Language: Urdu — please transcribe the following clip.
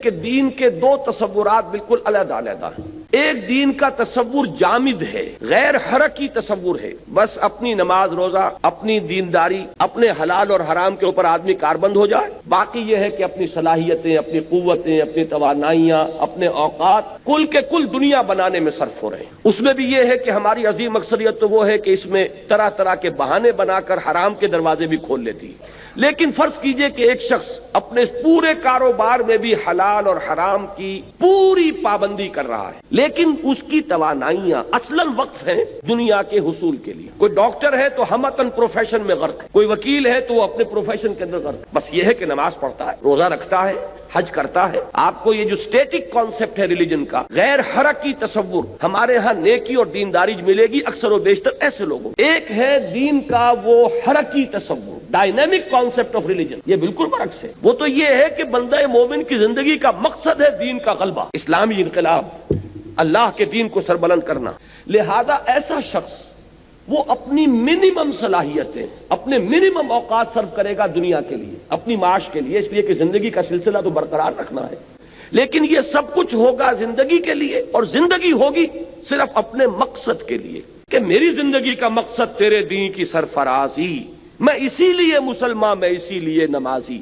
کہ دین کے دو تصورات بالکل علیحدہ علیحدہ ہیں۔ ایک دین کا تصور جامد ہے، غیر حرکی تصور ہے، بس اپنی نماز روزہ، اپنی دینداری، اپنے حلال اور حرام کے اوپر آدمی کاربند ہو جائے، باقی یہ ہے کہ اپنی صلاحیتیں، اپنی قوتیں، اپنی توانائیاں، اپنے اوقات کل کے کل دنیا بنانے میں صرف ہو رہے ہیں۔ اس میں بھی یہ ہے کہ ہماری عظیم اکثریت تو وہ ہے کہ اس میں طرح طرح کے بہانے بنا کر حرام کے دروازے بھی کھول لیتی ہے۔ لیکن فرض کیجئے کہ ایک شخص اپنے اس پورے کاروبار میں بھی حلال اور حرام کی پوری پابندی کر رہا ہے، لیکن اس کی توانائیاں اصلاً وقف ہیں دنیا کے حصول کے لیے۔ کوئی ڈاکٹر ہے تو ہمتاً پروفیشن میں غرق ہے، کوئی وکیل ہے تو وہ اپنے پروفیشن کے اندر غرق ہے، بس یہ ہے کہ نماز پڑھتا ہے، روزہ رکھتا ہے، حج کرتا ہے۔ آپ کو یہ جو اسٹیٹک کانسیپٹ ہے ریلیجن کا، غیر حرکی تصور، ہمارے ہاں نیکی اور دینداری ملے گی اکثر و بیشتر ایسے لوگوں۔ ایک ہے دین کا وہ حرکی تصور، ڈائنامک کانسیپٹ آف ریلیجن، یہ بالکل برعکس ہے۔ وہ تو یہ ہے کہ بندہ مومن کی زندگی کا مقصد ہے دین کا غلبہ، اسلامی انقلاب، اللہ کے دین کو سربلند کرنا۔ لہذا ایسا شخص وہ اپنی منیمم صلاحیتیں، اپنے منیمم اوقات صرف کرے گا دنیا کے لیے، اپنی معاش کے لیے، اس لیے کہ زندگی کا سلسلہ تو برقرار رکھنا ہے، لیکن یہ سب کچھ ہوگا زندگی کے لیے، اور زندگی ہوگی صرف اپنے مقصد کے لیے، کہ میری زندگی کا مقصد تیرے دین کی سرفرازی، میں اسی لیے مسلمان، میں اسی لیے نمازی۔